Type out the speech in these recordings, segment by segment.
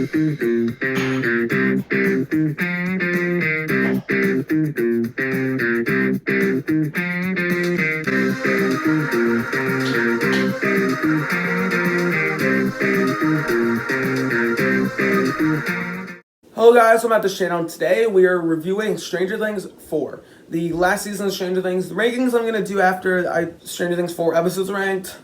Hello guys, welcome back to this channel. Today we are reviewing Stranger Things 4. The last season of Stranger Things. The rankings I'm going to do after Stranger Things 4 episodes ranked,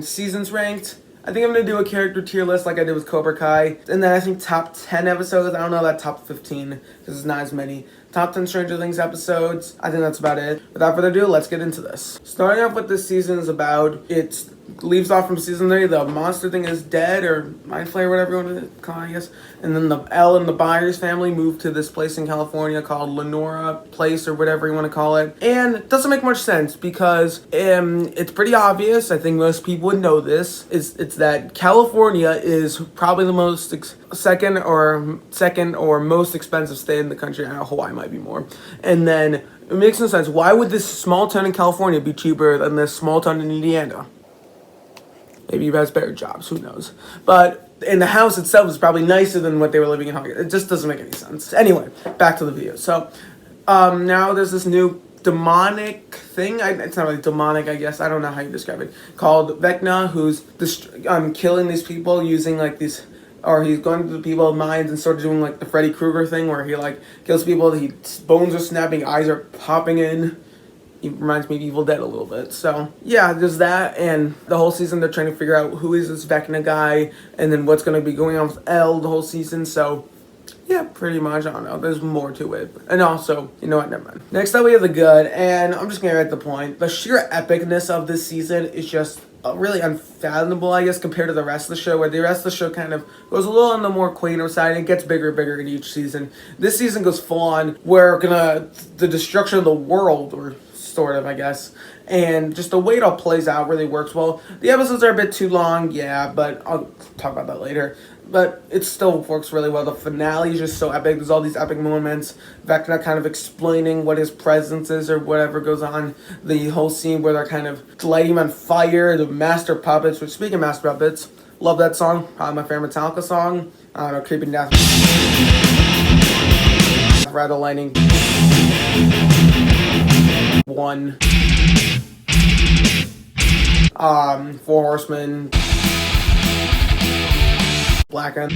seasons ranked. I think I'm going to do a character tier list like I did with Cobra Kai. And then I think top 10 episodes. I don't know that top 15 because it's not as many. Top 10 Stranger Things episodes. I think that's about it. Without further ado, let's get into this. Starting off with this season is about, it leaves off from season 3. The monster thing is dead, or mind flayer, whatever you want to call it, I guess. And then the Elle and the Byers family moved to this place in California called Lenora Place, or whatever you want to call it. And it doesn't make much sense because it's pretty obvious. I think most people would know this. It's that California is probably the most second or most expensive state in the country. I know Hawaii might be more. And then it makes no sense. Why would this small town in California be cheaper than this small town in Indiana? Maybe you guys better jobs, who knows. But in the house itself is probably nicer than what they were living in Hawaii. It just doesn't make any sense. Anyway, back to the video. So now there's this new demonic thing. It's not really demonic, I guess. I don't know how you describe it. Called Vecna, who's killing these people using like these, or he's going to the people's minds and sort of doing like the Freddy Krueger thing where he like kills people. Bones are snapping, eyes are popping in. It reminds me of Evil Dead a little bit. So yeah, there's that, and the whole season they're trying to figure out who is this Vecna guy, and then what's going to be going on with Elle the whole season. So yeah, pretty much. I don't know. There's more to it. And also, you know what? Never mind. Next up, we have the good, and I'm just going to get the point. The sheer epicness of this season is just really unfathomable, I guess, compared to the rest of the show, where the rest of the show kind of goes a little on the more quainter side, and it gets bigger and bigger in each season. This season goes full on, the destruction of the world, or sort of, I guess, and just the way it all plays out really works well. The episodes are a bit too long, yeah, but I'll talk about that later. But it still works really well. The finale is just so epic. There's all these epic moments. Vecna kind of explaining what his presence is or whatever goes on. The whole scene where they're kind of lighting him on fire. The Master Puppets, which, speaking of Master Puppets, love that song. Probably my favorite Metallica song. I don't know, Creeping Death. Ride the Lightning. One. Four Horsemen. Black End.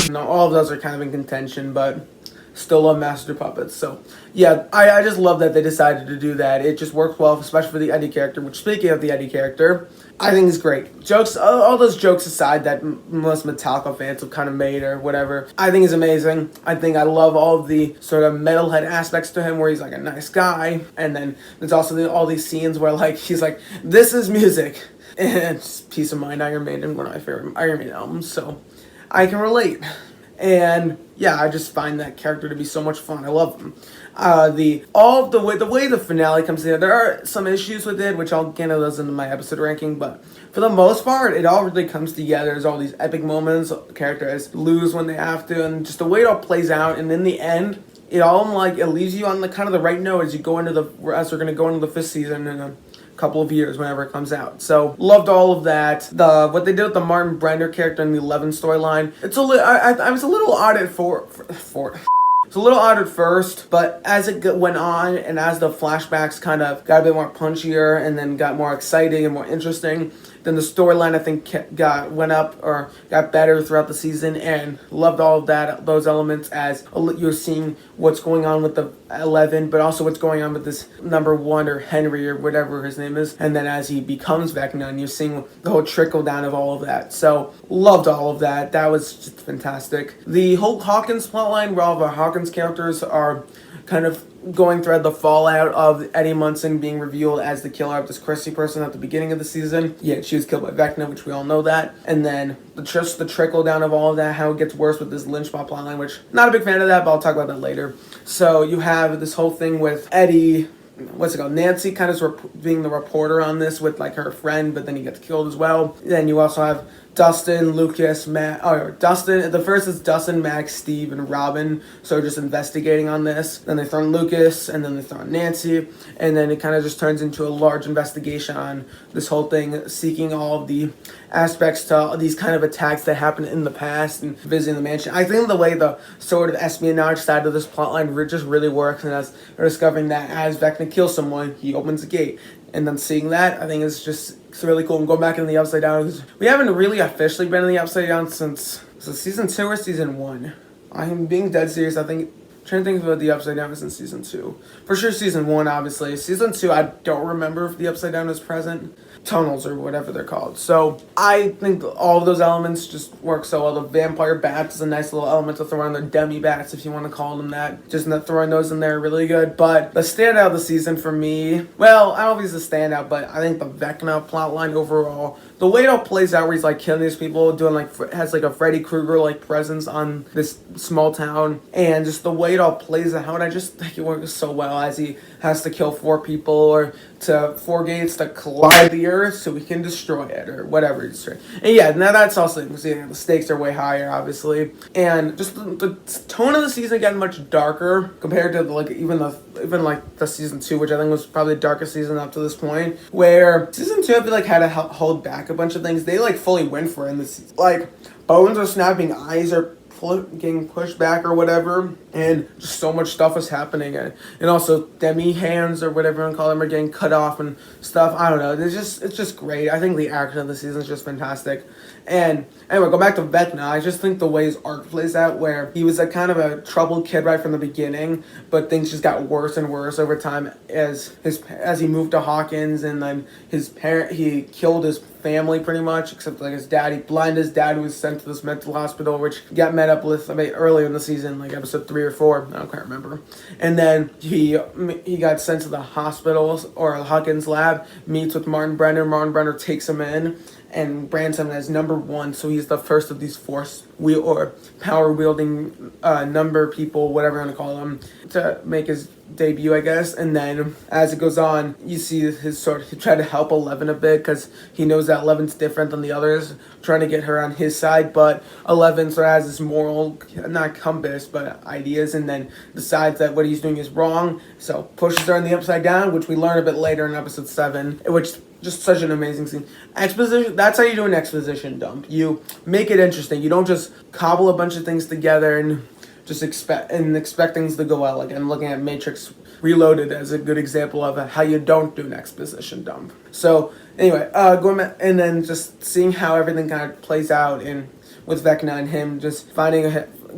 No, all of those are kind of in contention, but still love Master Puppets. So yeah, I just love that they decided to do that. It just works well, especially for the Eddie character, which, speaking of the Eddie character, I think is great. Jokes, all those jokes aside that most Metallica fans have kind of made or whatever, I think is amazing. I love all of the sort of metalhead aspects to him where he's like a nice guy. And then there's also all these scenes where like he's like, this is music. And it's Peace of Mind, Iron Maiden, one of my favorite Iron Maiden albums, so I can relate. And yeah, I just find that character to be so much fun. I love him. The way the finale comes together, there are some issues with it, which I'll get into those in my episode ranking, but for the most part, it all really comes together. There's all these epic moments. Characters lose when they have to, and just the way it all plays out. And in the end, it leaves you on the kind of the right note as we're going to go into the 5th season in a couple of years whenever it comes out. So loved all of that. What they did with the Martin Brenner character in the 11 storyline, I was a little odd at it's a little odd at first, but as it went on and as the flashbacks kind of got a bit more punchier and then got more exciting and more interesting, then the storyline, I think, got better throughout the season, and loved all of those elements as you're seeing what's going on with the 11, but also what's going on with this number 1 or Henry or whatever his name is, and then as he becomes Vecna, and you're seeing the whole trickle down of all of that. So loved all of that. That was just fantastic. The whole Hawkins plotline, where all of our Hawkins characters are kind of going through the fallout of Eddie Munson being revealed as the killer of this Chrissy person at the beginning of the season. Yeah, she was killed by Vecna, which we all know that. And then just the trickle down of all of that, how it gets worse with this lynchmob plotline, which not a big fan of that, but I'll talk about that later. So you have this whole thing with Eddie, Nancy kind of being the reporter on this with like her friend, but then he gets killed as well. Then you also have Dustin, Lucas, Matt. Oh, Dustin. The first is Dustin, Max, Steve, and Robin. So just investigating on this. Then they throw in Lucas, and then they throw in Nancy, and then it kind of just turns into a large investigation on this whole thing, seeking all of the aspects to these kind of attacks that happened in the past and visiting the mansion. I think the way the sort of espionage side of this plotline just really works, and as we're discovering that as Vecna kills someone, he opens a gate. And then seeing that, I think it's really cool. And going back in the Upside Down, because we haven't really officially been in the Upside Down since season 2 or season 1. I'm being dead serious. I think trying to think about the Upside Down is in season 2. For sure season 1, obviously. Season 2, I don't remember if the Upside Down is present. Tunnels or whatever they're called. So I think all of those elements just work so well. The vampire bats is a nice little element to throw in. The demi bats, if you want to call them that. Just not throwing those in there really good. But the standout of the season for me, well, I don't know if he's a standout, but I think the Vecna plotline overall, the way it all plays out where he's like killing these people, doing like, has like a Freddy Krueger like presence on this small town, and just the way it all plays out, I just think it works so well as he has to kill 4 people or to 4 gates to collide the earth so we can destroy it or whatever. And yeah, now that's also, the stakes are way higher, obviously, and just the tone of the season getting much darker compared to like even the season 2, which I think was probably the darkest season up to this point. Where season 2, I feel like had to hold back a bunch of things. They like fully went for it in this, like bones are snapping, eyes are getting pushed back or whatever, and just so much stuff is happening, and also demi hands or whatever you want to call them are getting cut off and stuff. I don't know, it's just great. I think the action of the season is just fantastic. And anyway, go back to Vecna. I just think the way his arc plays out, where he was a kind of a troubled kid right from the beginning, but things just got worse and worse over time as he moved to Hawkins, and then he killed his family pretty much, except like his dad. He blinded his dad, who was sent to this mental hospital, which he got met up with earlier in the season, like episode 3 or 4. I don't quite remember. And then he got sent to the hospital or Hawkins lab, meets with Martin Brenner. Martin Brenner takes him in and brands him as number 1, so he's the first of these power wielding number people, whatever you want to call them, to make his debut, I guess. And then as it goes on, you see he try to help Eleven a bit, because he knows that Eleven's different than the others, trying to get her on his side. But Eleven sort of has this moral, not compass, but ideas, and then decides that what he's doing is wrong, so pushes her in the Upside Down, which we learn a bit later in episode 7, which just such an amazing scene. Exposition, that's how you do an exposition dump. You make it interesting. You don't just cobble a bunch of things together and just expect things to go well. Like, I'm looking at Matrix Reloaded as a good example of how you don't do an exposition dump. So anyway, going back, and then just seeing how everything kind of plays out with Vecna and him just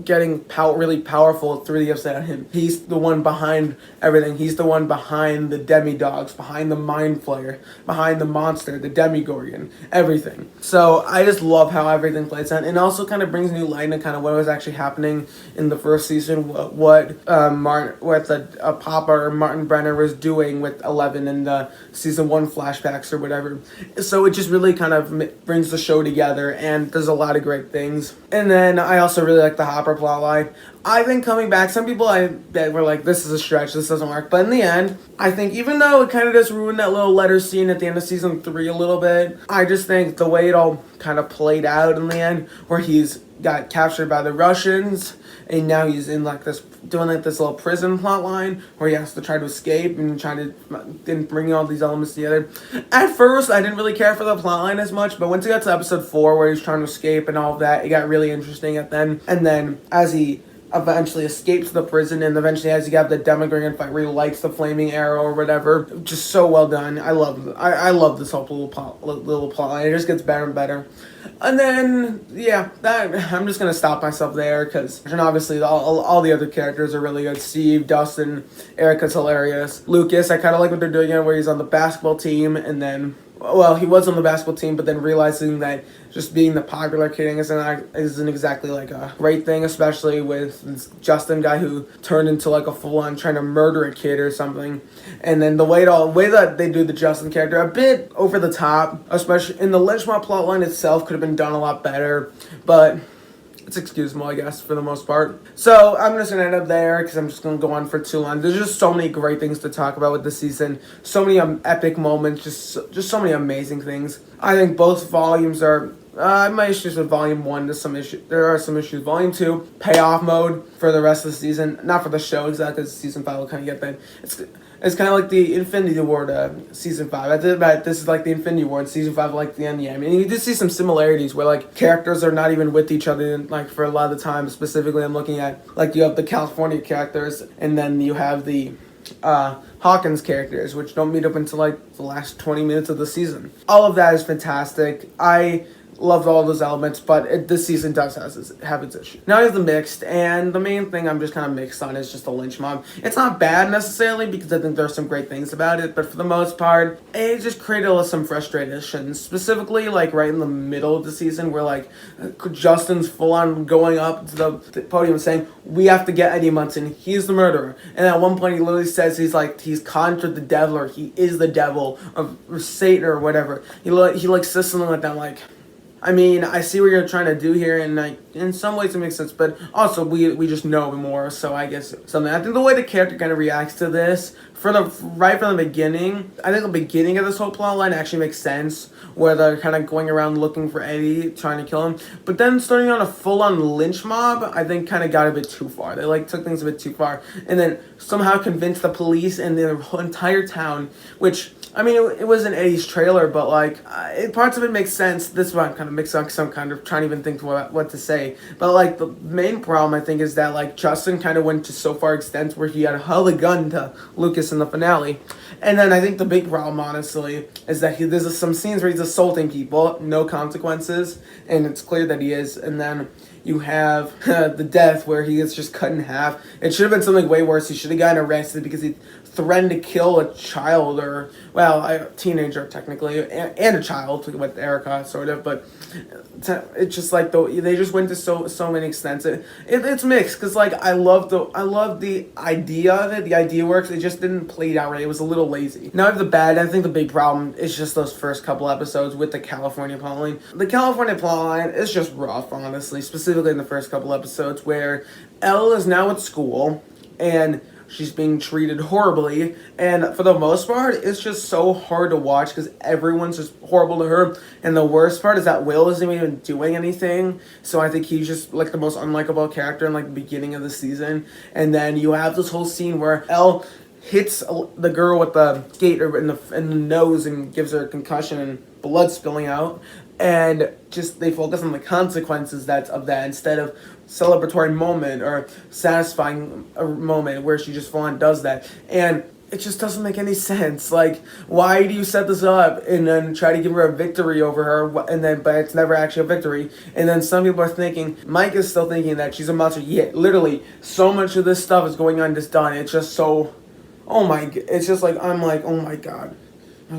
getting really powerful through the Upside Down. He's the one behind everything. He's the one behind the demi-dogs, behind the Mind Flayer, behind the monster, the Demigorgon, everything. So I just love how everything plays out, and also kind of brings new light into kind of what was actually happening in the first season, what Papa or Martin Brenner was doing with Eleven in the season 1 flashbacks or whatever. So it just really kind of brings the show together, and there's a lot of great things. And then I also really like the Hopper plotline. I think coming back, some people that were like, this is a stretch, this doesn't work. But in the end, I think even though it kind of does ruin that little letter scene at the end of season 3 a little bit, I just think the way it all kind of played out in the end, where he's got captured by the Russians, and now he's in doing this little prison plot line where he has to try to escape and bring all these elements together. At first, I didn't really care for the plot line as much, but once he got to episode 4 where he's trying to escape and all of that, it got really interesting at then. And then as he eventually escapes the prison, and eventually as you have the Demogorgon fight where he lights the flaming arrow or whatever, just so well done. I love this whole little plot line. It just gets better and better. And then, yeah, I'm just going to stop myself there, because obviously all the other characters are really good. Steve, Dustin, Erica's hilarious. Lucas, I kind of like what they're doing where he's on the basketball team, and then, well, he was on the basketball team, but then realizing that just being the popular kid isn't exactly like a great thing, especially with this Justin guy who turned into like a full-on trying to murder a kid or something. And then the way that they do the Justin character, a bit over the top, especially in the Lynchmont plotline itself, could have been done a lot better, but it's excusable, I guess, for the most part. So I'm just going to end up there, because I'm just going to go on for too long. There's just so many great things to talk about with the season. So many epic moments, just so many amazing things. I think both volumes are My issues with Volume 1, there are some issues. Volume 2, payoff mode for the rest of the season. Not for the show exactly, because Season 5 will kind of get that. It's kind of like the Infinity Ward Season 5. I did that. This is like the Infinity Ward Season 5, like the end. Yeah, I mean, you do see some similarities where, like, characters are not even with each other, like, for a lot of the time. Specifically, I'm looking at, like, you have the California characters, and then you have the Hawkins characters, which don't meet up until like the last 20 minutes of the season. All of that is fantastic. I loved all those elements, but this season does have its issue. Now I have the mixed, and the main thing I'm just kind of mixed on is just the lynch mob. It's not bad necessarily, because I think there's some great things about it, but for the most part, it just created some frustration, specifically like right in the middle of the season where like Justin's full on going up to the podium saying, we have to get Eddie Munson, he's the murderer. And at one point he literally says he's conjured the devil, or he is the devil, or Satan, or whatever. He like says something like that, like, I mean, I see what you're trying to do here, and like in some ways it makes sense, but also we just know more, so I guess something. I think the way the character kind of reacts to this, right from the beginning, I think the beginning of this whole plot line actually makes sense, where they're kind of going around looking for Eddie, trying to kill him, but then starting on a full-on lynch mob, I think kind of got a bit too far. They like took things a bit too far, and then somehow convinced the police and the whole entire town, which, I mean, it wasn't Eddie's trailer, but like parts of it make sense. This is why I'm kind of mixed up, because I'm kind of trying to even think what to say. But like the main problem I think is that like Justin kind of went to so far extent where he had held a gun to Lucas in the finale, and then I think the big problem honestly is that there's some scenes where he's assaulting people, no consequences, and it's clear that he is, and then you have the death where he gets just cut in half. It should have been something way worse. He should have gotten arrested because he threatened to kill a child, or, well, a teenager technically, and a child with Erica, sort of, but it's just like, they just went to so many extents. It's mixed, because like, I love the idea of it, the idea works, it just didn't play it out right, it was a little lazy. Now I have the bad, I think the big problem is just those first couple episodes with the California plotline. The California plotline is just rough, honestly, specifically in the first couple episodes, where Elle is now at school, and she's being treated horribly, and for the most part, it's just so hard to watch because everyone's just horrible to her. And the worst part is that Will isn't even doing anything, so I think he's just like the most unlikable character in like the beginning of the season. And then you have this whole scene where Elle hits the girl with the skate in the nose and gives her a concussion and blood spilling out, and just they focus on the consequences of that instead of celebratory moment or satisfying a moment where she just full on does that. And it just doesn't make any sense. Like, why do you set this up and then try to give her a victory over her, but it's never actually a victory? And then some people are thinking, Mike is still thinking that she's a monster. Yeah, literally, so much of this stuff is going on just done. It's just so, it's just like, I'm like, oh my god.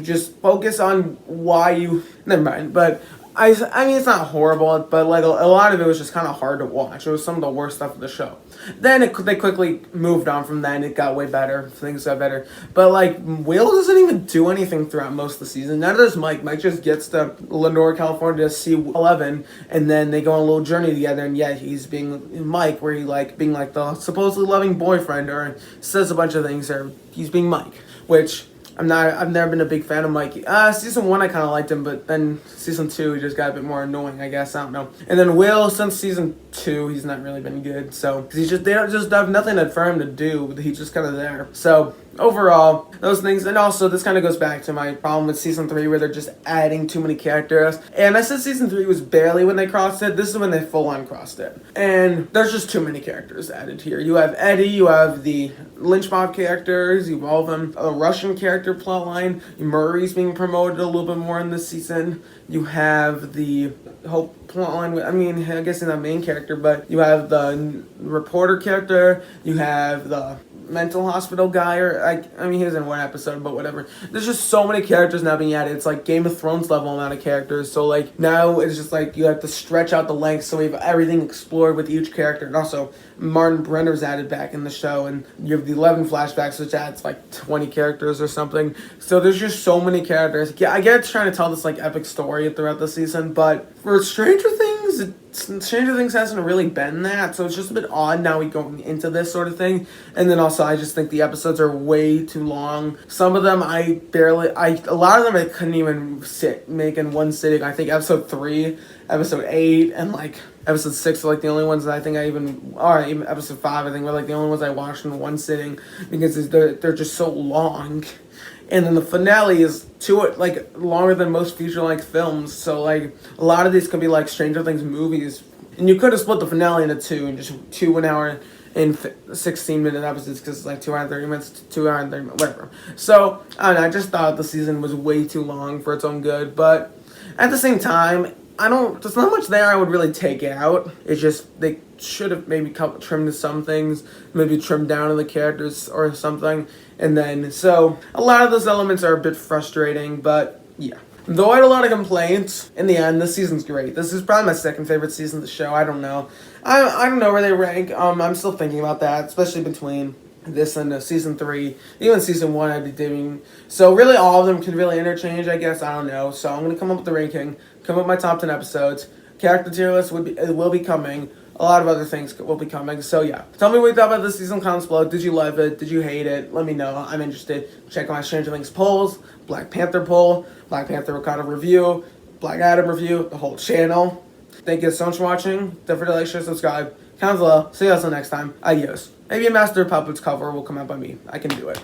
Just focus on why you, never mind, but I mean, it's not horrible, but like a lot of it was just kind of hard to watch. It was some of the worst stuff of the show. Then they quickly moved on from that, and it got way better. Things got better. But like, Will doesn't even do anything throughout most of the season. Neither does Mike. Mike just gets to Lenore, California to see 11, and then they go on a little journey together, and yeah, he's being Mike, where he like being like the supposedly loving boyfriend, or says a bunch of things, or he's being Mike, which I've never been a big fan of Mikey. Season 1 I kind of liked him, but then season 2 he just got a bit more annoying, I guess. I don't know. And then Will, since season 2, he's not really been good. So, because they don't just have nothing for him to do. He's just kind of there. So, overall, those things. And also, this kind of goes back to my problem with season 3, where they're just adding too many characters. And I said season 3 was barely when they crossed it. This is when they full on crossed it. And there's just too many characters added here. You have Eddie, you have the lynch mob characters, you have all of them, a Russian character plotline. Murray's being promoted a little bit more in this season. You have the whole plotline. I mean, I guess he's not main character, but you have the reporter character. You have the mental hospital guy, or I mean, he was in one episode, but whatever. There's just so many characters now being added. It's like Game of Thrones level amount of characters. So like now it's just like you have to stretch out the length so we have everything explored with each character. And also Martin Brenner's added back in the show, and you have the 11 flashbacks, which adds like 20 characters or something. So there's just so many characters. Yeah, I get trying to tell this like epic story throughout the season, but for Stranger Things, times Stranger Things hasn't really been that, so it's just a bit odd now we going into this sort of thing. And then also, I just think the episodes are way too long. Some of them a lot of them I couldn't even make in one sitting. I think episode 3, episode 8, and like episode 6 are like the only ones that I think even episode 5 I think were like the only ones I watched in one sitting because they're just so long. And then the finale is longer than most feature-length films. So like a lot of these could be like Stranger Things movies, and you could have split the finale into two and just 1 hour and 16-minute episodes because it's like 2 hours and 30 minutes, 2 hours and 30 minutes, whatever. So I don't know, I just thought the season was way too long for its own good, but at the same time, there's not much there I would really take out. It's just they should have maybe trimmed some things, maybe trimmed down on the characters or something. And then, so a lot of those elements are a bit frustrating, but yeah. Though I had a lot of complaints, in the end, this season's great. This is probably my second favorite season of the show. I don't know. I don't know where they rank. I'm still thinking about that, especially between this and season 3. Even season 1 I'd be doing. So really all of them can really interchange, I guess. I don't know. So I'm going to come up with the ranking, come up with my top 10 episodes. Character tier list will be coming. A lot of other things will be coming. So yeah. Tell me what you thought about this season. Comments below. Did you love it? Did you hate it? Let me know. I'm interested. Check out my Stranger Things polls. Black Panther poll. Black Panther Wakanda review. Black Adam review. The whole channel. Thank you so much for watching. Don't forget to like, share, subscribe. Comments below. See you guys next time. Adios. Maybe a Master of Puppets cover will come out by me. I can do it.